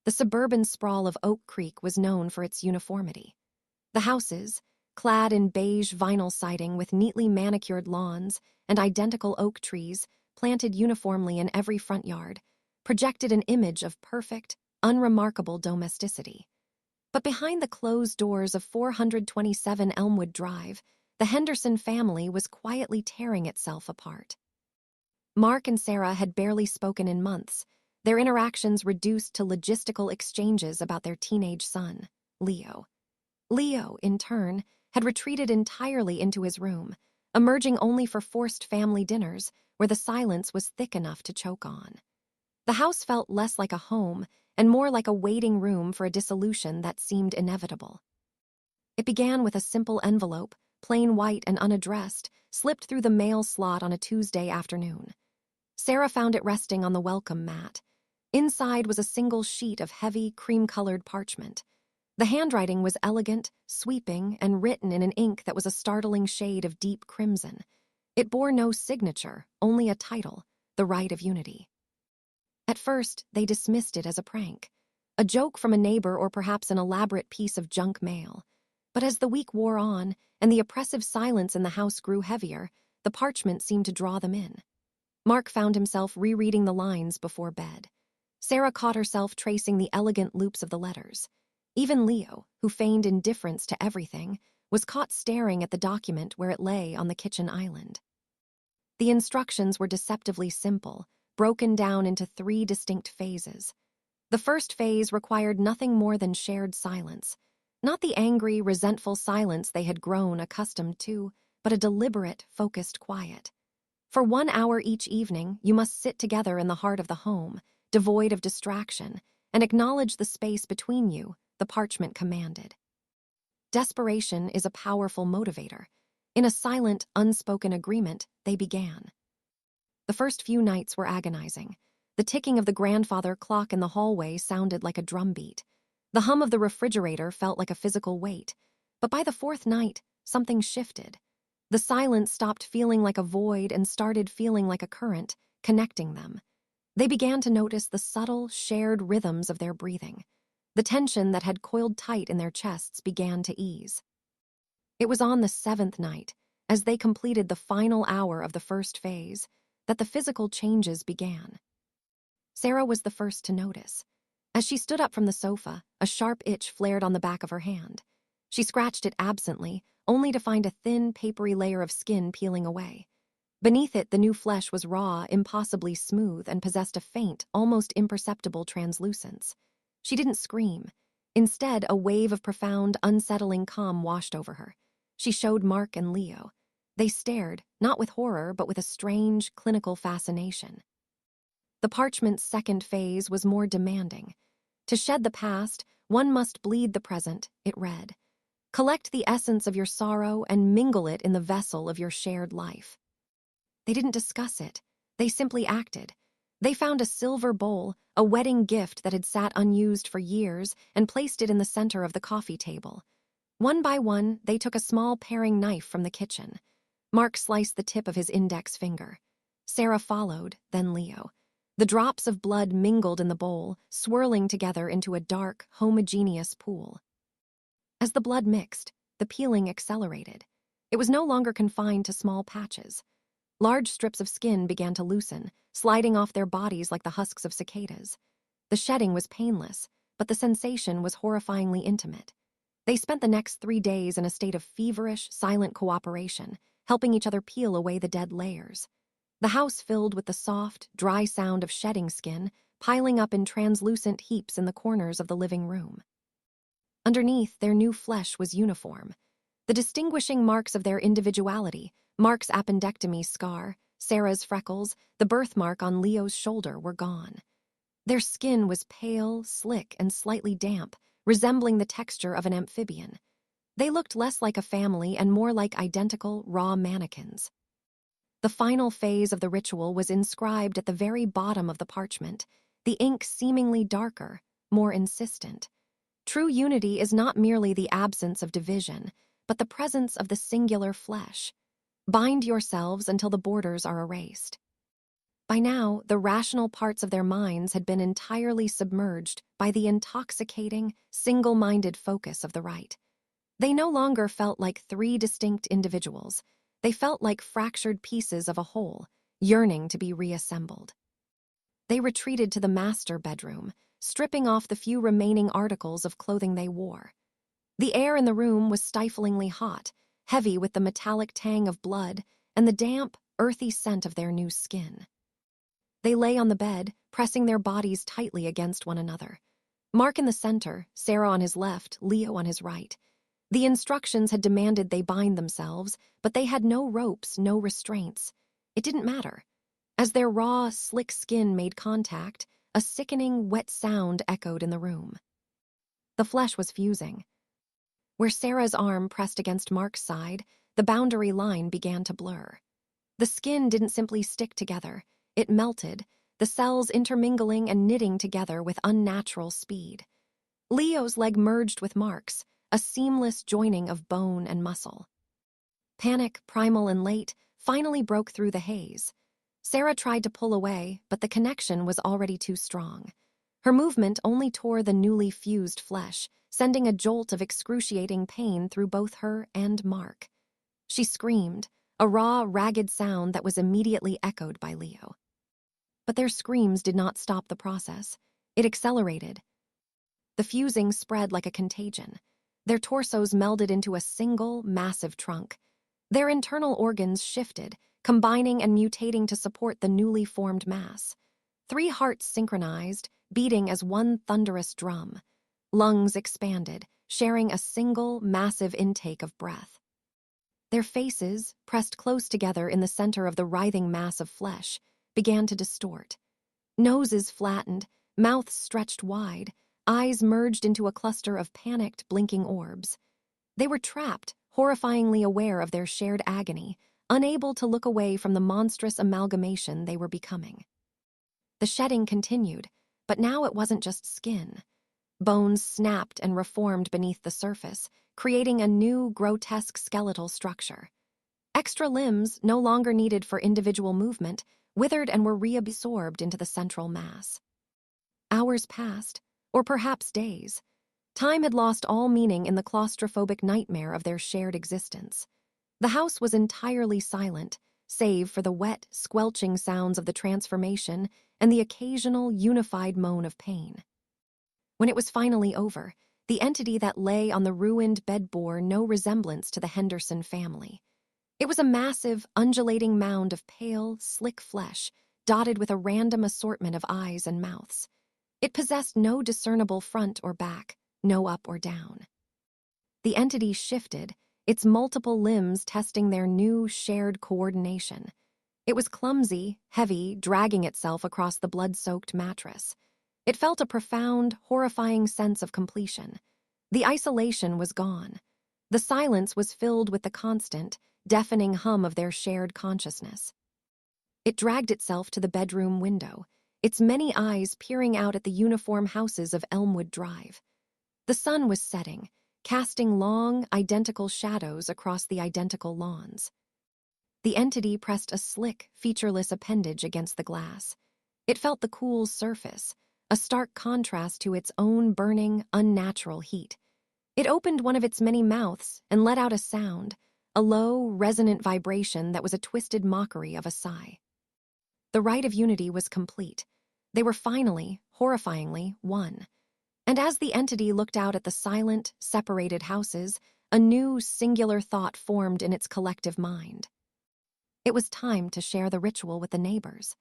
The suburban sprawl of Oak Creek was known for its uniformity. The houses, clad in beige vinyl siding with neatly manicured lawns and identical oak trees planted uniformly in every front yard, projected an image of perfect, unremarkable domesticity. But behind the closed doors of 427 Elmwood Drive, the Henderson family was quietly tearing itself apart. Mark and Sarah had barely spoken in months, their interactions reduced to logistical exchanges about their teenage son, Leo. Leo, in turn, had retreated entirely into his room, emerging only for forced family dinners where the silence was thick enough to choke on. The house felt less like a home and more like a waiting room for a dissolution that seemed inevitable. It began with a simple envelope, plain white and unaddressed, slipped through the mail slot on a Tuesday afternoon. Sarah found it resting on the welcome mat. Inside was a single sheet of heavy, cream-colored parchment. The handwriting was elegant, sweeping, and written in an ink that was a startling shade of deep crimson. It bore no signature, only a title, The Right of Unity. At first, they dismissed it as a prank, a joke from a neighbor or perhaps an elaborate piece of junk mail. But as the week wore on and the oppressive silence in the house grew heavier, the parchment seemed to draw them in. Mark found himself rereading the lines before bed. Sarah caught herself tracing the elegant loops of the letters. Even Leo, who feigned indifference to everything, was caught staring at the document where it lay on the kitchen island. The instructions were deceptively simple, broken down into 3 distinct phases. The first phase required nothing more than shared silence, not the angry, resentful silence they had grown accustomed to, but a deliberate, focused quiet. For 1 hour each evening, you must sit together in the heart of the home, devoid of distraction, and acknowledge the space between you, the parchment commanded. Desperation is a powerful motivator. In a silent, unspoken agreement, they began. The first few nights were agonizing. The ticking of the grandfather clock in the hallway sounded like a drumbeat. The hum of the refrigerator felt like a physical weight. But by the 4th night, something shifted. The silence stopped feeling like a void and started feeling like a current, connecting them. They began to notice the subtle, shared rhythms of their breathing. The tension that had coiled tight in their chests began to ease. It was on the 7th night, as they completed the final hour of the first phase, that the physical changes began. Sarah was the first to notice. As she stood up from the sofa, a sharp itch flared on the back of her hand. She scratched it absently, only to find a thin, papery layer of skin peeling away. Beneath it, the new flesh was raw, impossibly smooth, and possessed a faint, almost imperceptible translucence. She didn't scream. Instead, a wave of profound, unsettling calm washed over her. She showed Mark and Leo. They stared, not with horror, but with a strange, clinical fascination. The parchment's second phase was more demanding. To shed the past, one must bleed the present, it read. Collect the essence of your sorrow and mingle it in the vessel of your shared life. They didn't discuss it. They simply acted. They found a silver bowl, a wedding gift that had sat unused for years, and placed it in the center of the coffee table. One by one, they took a small paring knife from the kitchen. Mark sliced the tip of his index finger. Sarah followed, then Leo. The drops of blood mingled in the bowl, swirling together into a dark, homogeneous pool. As the blood mixed, the peeling accelerated. It was no longer confined to small patches. Large strips of skin began to loosen, sliding off their bodies like the husks of cicadas. The shedding was painless, but the sensation was horrifyingly intimate. They spent the next 3 days in a state of feverish, silent cooperation, helping each other peel away the dead layers. The house filled with the soft, dry sound of shedding skin, piling up in translucent heaps in the corners of the living room. Underneath, their new flesh was uniform. The distinguishing marks of their individuality, Mark's appendectomy scar, Sarah's freckles, the birthmark on Leo's shoulder were gone. Their skin was pale, slick, and slightly damp, resembling the texture of an amphibian. They looked less like a family and more like identical, raw mannequins. The final phase of the ritual was inscribed at the very bottom of the parchment, the ink seemingly darker, more insistent. True unity is not merely the absence of division, but the presence of the singular flesh. Bind yourselves until the borders are erased. By now, the rational parts of their minds had been entirely submerged by the intoxicating, single-minded focus of the rite. They no longer felt like three distinct individuals. They felt like fractured pieces of a whole, yearning to be reassembled. They retreated to the master bedroom, stripping off the few remaining articles of clothing they wore. The air in the room was stiflingly hot, heavy with the metallic tang of blood and the damp, earthy scent of their new skin. They lay on the bed, pressing their bodies tightly against one another. Mark in the center, Sarah on his left, Leo on his right. The instructions had demanded they bind themselves, but they had no ropes, no restraints. It didn't matter. As their raw, slick skin made contact, a sickening, wet sound echoed in the room. The flesh was fusing. Where Sarah's arm pressed against Mark's side, the boundary line began to blur. The skin didn't simply stick together. It melted, the cells intermingling and knitting together with unnatural speed. Leo's leg merged with Mark's, a seamless joining of bone and muscle. Panic, primal and late, finally broke through the haze. Sarah tried to pull away, but the connection was already too strong. Her movement only tore the newly fused flesh, sending a jolt of excruciating pain through both her and Mark. She screamed, a raw, ragged sound that was immediately echoed by Leo. But their screams did not stop the process. It accelerated. The fusing spread like a contagion. Their torsos melded into a single, massive trunk. Their internal organs shifted, combining and mutating to support the newly formed mass. 3 hearts synchronized, beating as one thunderous drum. Lungs expanded, sharing a single, massive intake of breath. Their faces, pressed close together in the center of the writhing mass of flesh, began to distort. Noses flattened, mouths stretched wide, eyes merged into a cluster of panicked, blinking orbs. They were trapped, horrifyingly aware of their shared agony, unable to look away from the monstrous amalgamation they were becoming. The shedding continued, but now it wasn't just skin. Bones snapped and reformed beneath the surface, creating a new, grotesque skeletal structure. Extra limbs, no longer needed for individual movement, withered and were reabsorbed into the central mass. Hours passed, or perhaps days. Time had lost all meaning in the claustrophobic nightmare of their shared existence. The house was entirely silent, save for the wet, squelching sounds of the transformation and the occasional, unified moan of pain. When it was finally over, the entity that lay on the ruined bed bore no resemblance to the Henderson family. It was a massive, undulating mound of pale, slick flesh, dotted with a random assortment of eyes and mouths. It possessed no discernible front or back, no up or down. The entity shifted, its multiple limbs testing their new, shared coordination. It was clumsy, heavy, dragging itself across the blood-soaked mattress. It felt a profound, horrifying sense of completion. The isolation was gone. The silence was filled with the constant, deafening hum of their shared consciousness. It dragged itself to the bedroom window, its many eyes peering out at the uniform houses of Elmwood Drive. The sun was setting, casting long, identical shadows across the identical lawns. The entity pressed a slick, featureless appendage against the glass. It felt the cool surface, a stark contrast to its own burning, unnatural heat. It opened one of its many mouths and let out a sound, a low, resonant vibration that was a twisted mockery of a sigh. The rite of unity was complete. They were finally, horrifyingly, one. And as the entity looked out at the silent, separated houses, a new, singular thought formed in its collective mind. It was time to share the ritual with the neighbors.